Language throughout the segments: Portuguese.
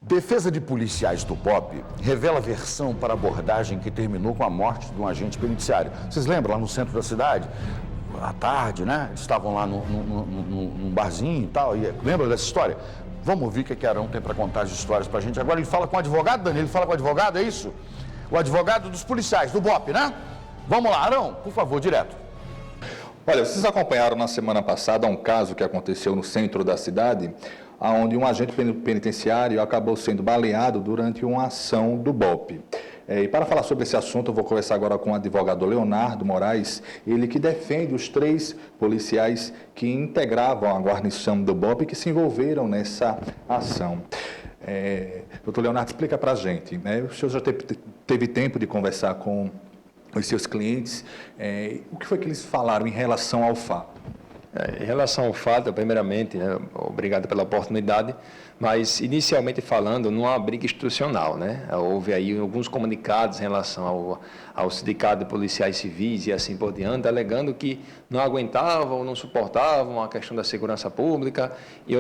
Defesa de policiais do BOPE revela versão para abordagem que terminou com a morte de um agente penitenciário. Vocês lembram, lá no centro da cidade? À tarde, né? Eles estavam lá num barzinho e tal. E lembra dessa história? Vamos ouvir o que Arão tem para contar as histórias para a gente. Agora ele fala com o advogado, Danilo? Ele fala com o advogado, é isso? O advogado dos policiais, do BOPE, né? Vamos lá, Arão, por favor, direto. Olha, vocês acompanharam na semana passada um caso que aconteceu no centro da cidade, onde um agente penitenciário acabou sendo baleado durante uma ação do BOPE. E para falar sobre esse assunto, eu vou conversar agora com o advogado Leonardo Moraes, ele que defende os 3 policiais que integravam a guarnição do BOPE e que se envolveram nessa ação. Doutor Leonardo, explica para a gente, né? O senhor já teve tempo de conversar com os seus clientes, o que foi que eles falaram em relação ao fato? Em relação ao fato, primeiramente, né, obrigado pela oportunidade, mas inicialmente falando, não há briga institucional, né? Houve aí alguns comunicados em relação ao Sindicato de Policiais Civis e assim por diante, alegando que não aguentavam, não suportavam a questão da segurança pública. E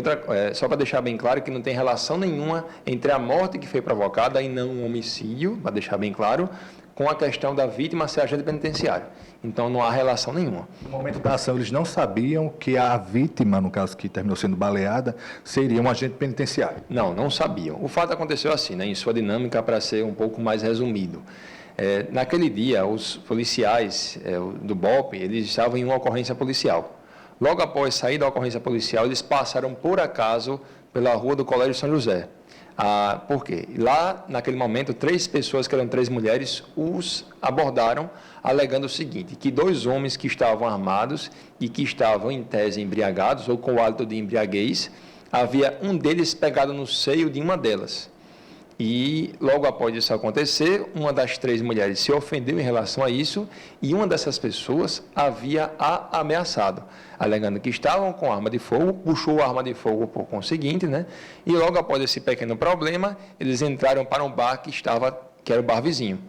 só para deixar bem claro que não tem relação nenhuma entre a morte que foi provocada e não um homicídio, para deixar bem claro, com a questão da vítima ser agente penitenciário. Então, não há relação nenhuma. No momento da ação, eles não sabiam que a vítima, no caso que terminou sendo baleada, seria um agente penitenciário? Não sabiam. O fato aconteceu assim, né, em sua dinâmica, para ser um pouco mais resumido. Naquele dia, os policiais do BOPE, eles estavam em uma ocorrência policial. Logo após sair da ocorrência policial, eles passaram, por acaso, pela rua do Colégio São José. Por quê? Lá, naquele momento, 3 pessoas, que eram 3 mulheres, os abordaram, alegando o seguinte, que 2 homens que estavam armados e que estavam, em tese, embriagados, ou com o hálito de embriaguez, havia um deles pegado no seio de uma delas. E, logo após isso acontecer, uma das 3 mulheres se ofendeu em relação a isso e uma dessas pessoas havia a ameaçado, alegando que estavam com arma de fogo, puxou a arma de fogo por conseguinte, né? E logo após esse pequeno problema, eles entraram para um bar que era o bar vizinho.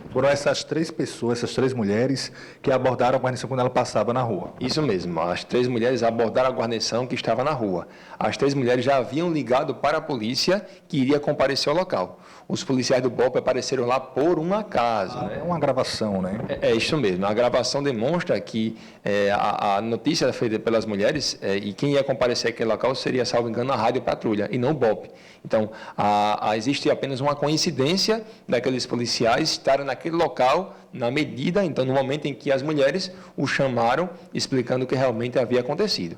Foram essas 3 pessoas, essas 3 mulheres, que abordaram a guarnição quando ela passava na rua? Isso mesmo, as 3 mulheres abordaram a guarnição que estava na rua. As 3 mulheres já haviam ligado para a polícia que iria comparecer ao local. Os policiais do BOPE apareceram lá por um acaso. É uma gravação, né? É isso mesmo. A gravação demonstra que a notícia feita pelas mulheres e quem ia comparecer àquele local seria, salvo engano, a Rádio Patrulha e não o BOPE. Então, existe apenas uma coincidência daqueles policiais estarem naquele local, na medida, então, no momento em que as mulheres o chamaram, explicando o que realmente havia acontecido.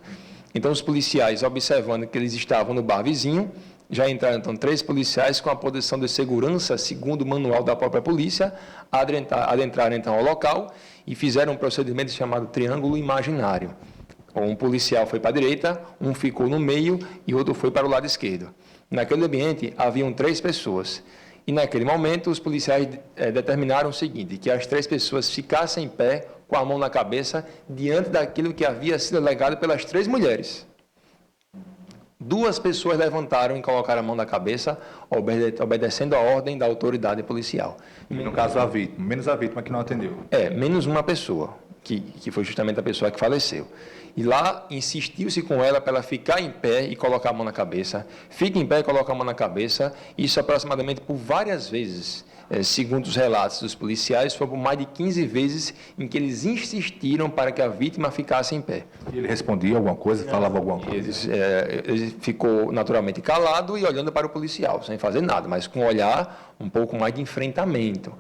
Então, os policiais, observando que eles estavam no bar vizinho, já entraram, então, 3 policiais com a posição de segurança, segundo o manual da própria polícia, adentraram, então, ao local e fizeram um procedimento chamado triângulo imaginário. Um policial foi para a direita, um ficou no meio e outro foi para o lado esquerdo. Naquele ambiente, haviam 3 pessoas. E, naquele momento, os policiais determinaram o seguinte, que as 3 pessoas ficassem em pé, com a mão na cabeça, diante daquilo que havia sido alegado pelas 3 mulheres. 2 pessoas levantaram e colocaram a mão na cabeça, obedecendo a ordem da autoridade policial. No caso, a vítima, menos a vítima que não atendeu. Menos uma pessoa, que foi justamente a pessoa que faleceu. E lá insistiu-se com ela para ela ficar em pé e colocar a mão na cabeça. Fica em pé e coloca a mão na cabeça. Isso aproximadamente por várias vezes. Segundo os relatos dos policiais, foi por mais de 15 vezes em que eles insistiram para que a vítima ficasse em pé. E ele respondia alguma coisa, falava alguma coisa? Ele ficou naturalmente calado e olhando para o policial, sem fazer nada, mas com um olhar um pouco mais de enfrentamento.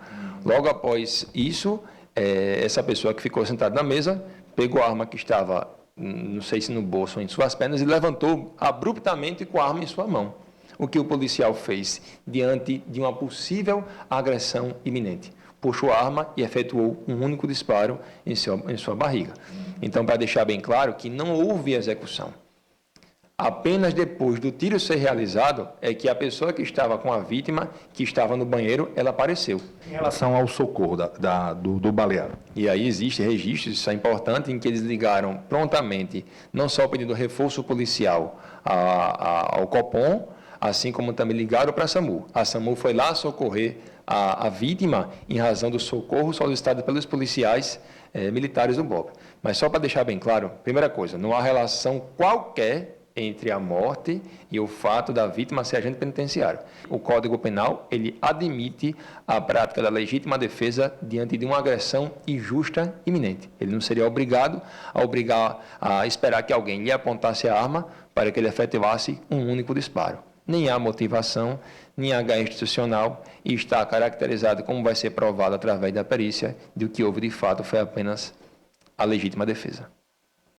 Logo após isso, essa pessoa que ficou sentada na mesa, pegou a arma que estava, não sei se no bolso ou em suas pernas, e levantou abruptamente com a arma em sua mão. O que o policial fez diante de uma possível agressão iminente? Puxou a arma e efetuou um único disparo em sua barriga. Então, para deixar bem claro que não houve execução. Apenas depois do tiro ser realizado é que a pessoa que estava com a vítima, que estava no banheiro, ela apareceu. Em relação ao socorro do baleado? E aí existe registros, isso é importante, em que eles ligaram prontamente, não só pedindo reforço policial ao Copom, assim como também ligaram para a SAMU. A SAMU foi lá socorrer a vítima em razão do socorro solicitado pelos policiais militares do BOPE. Mas só para deixar bem claro, primeira coisa, não há relação qualquer entre a morte e o fato da vítima ser agente penitenciário. O Código Penal, ele admite a prática da legítima defesa diante de uma agressão injusta iminente. Ele não seria obrigado a esperar que alguém lhe apontasse a arma para que ele efetivasse um único disparo. Nem há motivação, nem H institucional, e está caracterizado, como vai ser provado através da perícia, de que houve de fato foi apenas a legítima defesa.